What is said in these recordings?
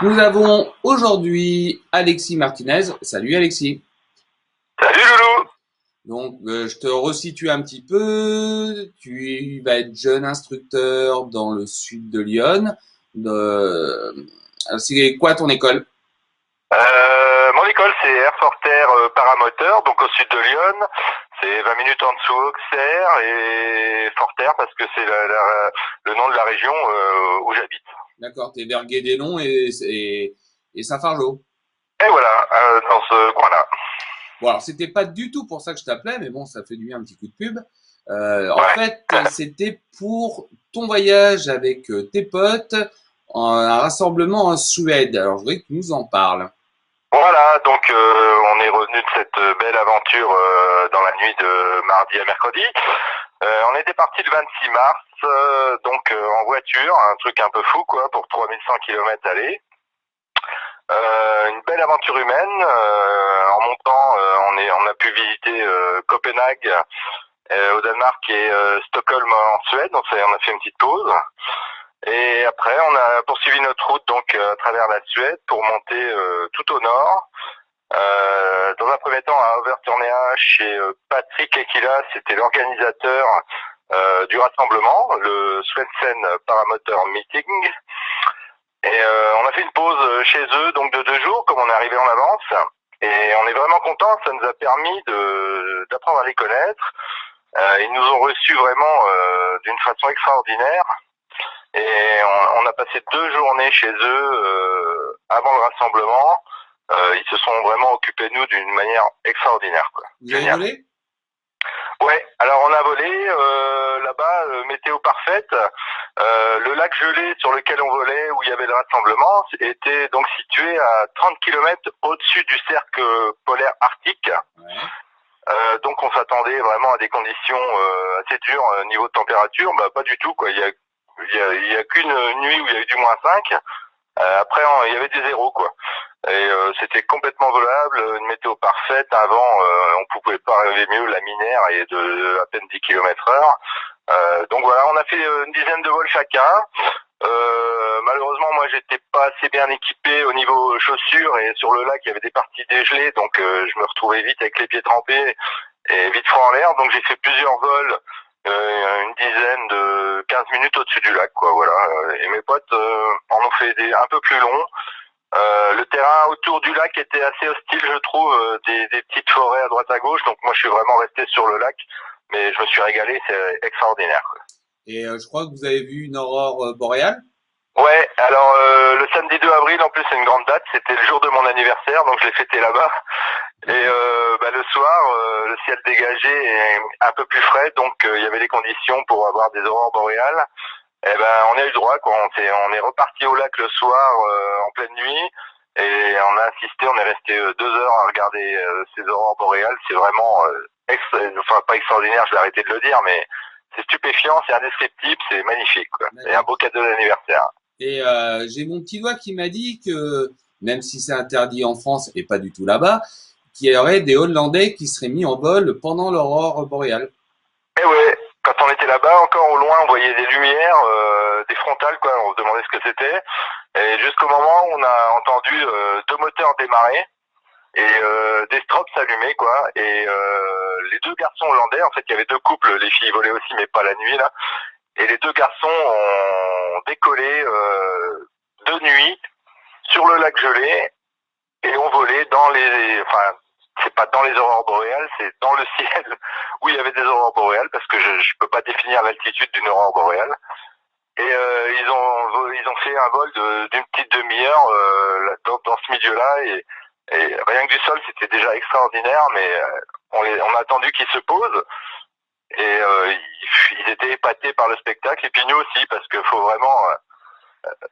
Nous avons aujourd'hui Alexis Martinez. Salut Alexis. Salut Loulou. Je te resitue un petit peu. Tu vas être jeune instructeur dans le sud de Lyon. C'est quoi ton école? Mon école c'est Air Forter Paramoteur, donc au sud de Lyon. C'est 20 minutes en dessous Auxerre et Forter parce que c'est le nom de la région où j'habite. D'accord, t'es vers Guédelon et Saint-Fargeau. Et voilà, dans ce coin-là. Bon, alors c'était pas du tout pour ça que je t'appelais, mais bon, ça fait du bien un petit coup de pub. En Ouais. fait, c'était pour ton voyage avec tes potes, un rassemblement en Suède. Alors, je voudrais que tu nous en parles. Voilà, donc on est revenu de cette belle aventure dans la nuit de mardi à mercredi. On était parti le 26 mars, en voiture, un truc un peu fou quoi, pour 3100 km aller. Une belle aventure humaine. En montant, on a pu visiter Copenhague au Danemark et Stockholm en Suède. On a fait une petite pause. Et après, on a poursuivi notre route donc à travers la Suède pour monter tout au nord. Dans un premier temps, à Övertorneå chez Patrick Ekila, c'était l'organisateur du rassemblement, le Swensen Paramotor Meeting. Et on a fait une pause chez eux, donc de 2 jours, comme on est arrivé en avance. Et on est vraiment content, ça nous a permis d'apprendre à les connaître. Ils nous ont reçus vraiment d'une façon extraordinaire. Et on a passé 2 journées chez eux avant le rassemblement. Ils se sont vraiment occupés de nous d'une manière extraordinaire, quoi. Vous avez Génial. volé? Ouais, alors on a volé là-bas, météo parfaite. Le lac gelé sur lequel on volait, où il y avait le rassemblement, était donc situé à 30 km au-dessus du cercle polaire arctique. Ouais. Donc on s'attendait vraiment à des conditions assez dures niveau de température. Bah pas du tout quoi. Il y a qu'une nuit où il y a eu du -5. Après il y avait des zéros quoi. Et c'était complètement volable, une météo parfaite, un vent, on pouvait pas rêver mieux, laminaire et de à peine 10 km/h. Donc voilà, on a fait une dizaine de vols chacun. Malheureusement, moi, j'étais pas assez bien équipé au niveau chaussures et sur le lac, il y avait des parties dégelées, donc je me retrouvais vite avec les pieds trempés et vite froid en l'air. Donc j'ai fait plusieurs vols, une dizaine de 15 minutes au-dessus du lac, quoi. Voilà. Et mes potes en ont fait un peu plus longs. Le terrain autour du lac était assez hostile, je trouve, des petites forêts à droite à gauche. Donc moi, je suis vraiment resté sur le lac, mais je me suis régalé, c'est extraordinaire, quoi. Et je crois que vous avez vu une aurore boréale. Ouais, alors le samedi 2 avril, en plus c'est une grande date, c'était le jour de mon anniversaire, donc je l'ai fêté là-bas. Et le soir, le ciel dégagé et un peu plus frais, donc il y avait les conditions pour avoir des aurores boréales. Et ben on a eu le droit, quoi. On est reparti au lac le soir en pleine nuit et on a assisté, on est resté 2 heures à regarder ces aurores boréales. C'est vraiment, enfin pas extraordinaire, je vais arrêter de le dire, mais c'est stupéfiant, c'est indescriptible, c'est magnifique, quoi. Et un D'accord. beau cadeau d'anniversaire. Et j'ai mon petit doigt qui m'a dit que, même si c'est interdit en France et pas du tout là-bas, qu'il y aurait des Hollandais qui seraient mis en vol pendant l'aurore boréale. Et ouais, quand on était là-bas, encore au loin, on voyait des lumières, des frontales, quoi. On se demandait ce que c'était. Et jusqu'au moment où on a entendu 2 moteurs démarrer et des strobes s'allumer, quoi. Et les 2 garçons hollandais, en fait, il y avait 2 couples, les filles volaient aussi, mais pas la nuit, là. Et les 2 garçons ont décollé de nuit sur le lac gelé et ont volé dans enfin, c'est pas dans les aurores boréales, c'est dans le ciel où il y avait des aurores boréales, parce que je peux pas définir l'altitude d'une aurore boréale. Et ils ont fait un vol d'une petite demi-heure dans ce milieu-là, et rien que du sol, c'était déjà extraordinaire, mais on a attendu qu'ils se posent, et ils étaient épatés par le spectacle, et puis nous aussi, parce qu'il faut vraiment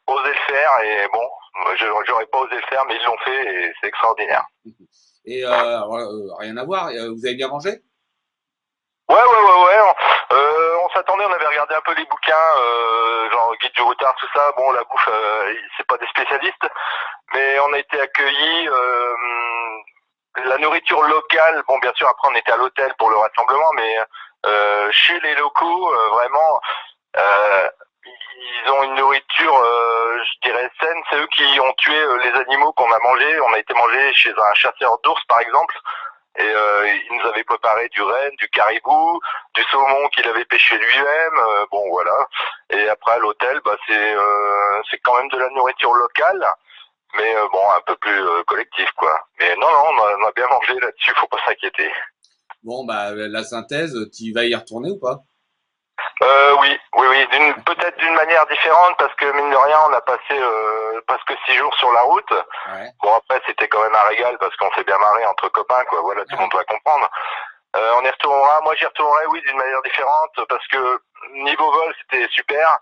oser le faire, et bon, moi, j'aurais pas osé le faire, mais ils l'ont fait, et c'est extraordinaire. Et rien à voir, vous avez bien mangé? Ouais. On s'attendait, on avait regardé un peu les bouquins, genre Guide du routard, tout ça. Bon, la bouffe, c'est pas des spécialistes, mais on a été accueillis. La nourriture locale, bon, bien sûr, après on était à l'hôtel pour le rassemblement, mais chez les locaux, vraiment, euh, ils ont une nourriture, je dirais saine. C'est eux qui ont tué les animaux qu'on a mangés. On a été mangé chez un chasseur d'ours, par exemple. Et il nous avait préparé du renne, du caribou, du saumon qu'il avait pêché lui-même. Bon, voilà. Et après, à l'hôtel, c'est quand même de la nourriture locale, mais bon, un peu plus collectif, quoi. Mais non, on a bien mangé là-dessus, faut pas s'inquiéter. Bon, bah, la synthèse, tu vas y retourner ou pas? Oui. Peut-être d'une manière différente, parce que mine de rien, on a passé presque 6 jours sur la route. Ouais. Bon, après, c'était quand même un régal, parce qu'on s'est bien marré entre copains, quoi. Voilà, tout le monde doit comprendre. On y retournera. Moi, j'y retournerai, oui, d'une manière différente, parce que niveau vol, c'était super,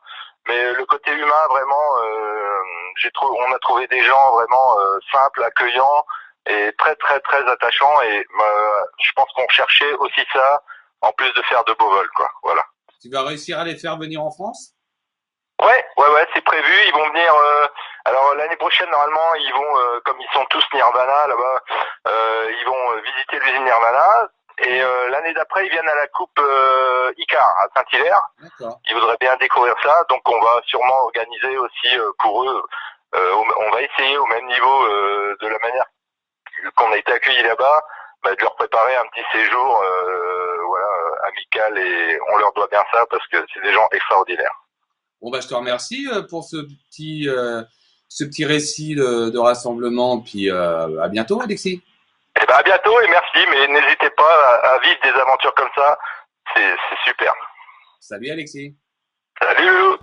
mais le côté humain, vraiment, on a trouvé des gens vraiment simples, accueillants et très, très, très attachants. Et je pense qu'on cherchait aussi ça, en plus de faire de beaux vols, quoi. Voilà. Tu vas réussir à les faire venir en France? Ouais, c'est prévu. Ils vont venir. Alors l'année prochaine, normalement, ils vont, comme ils sont tous Nirvana là-bas, ils vont visiter l'usine Nirvana. Et l'année d'après, ils viennent à la coupe Icar à Saint-Hilaire. D'accord. Ils voudraient bien découvrir ça, donc on va sûrement organiser aussi pour eux. On va essayer au même niveau de la manière qu'on a été accueillis là-bas, de leur préparer un petit séjour, voilà, amical, et on leur doit bien ça parce que c'est des gens extraordinaires. Bon, bah, je te remercie pour ce petit récit de rassemblement. Puis à bientôt, Alexis. Et à bientôt et merci, mais n'hésitez pas à vivre des aventures comme ça, c'est super. Salut, Alexis. Salut Loulou.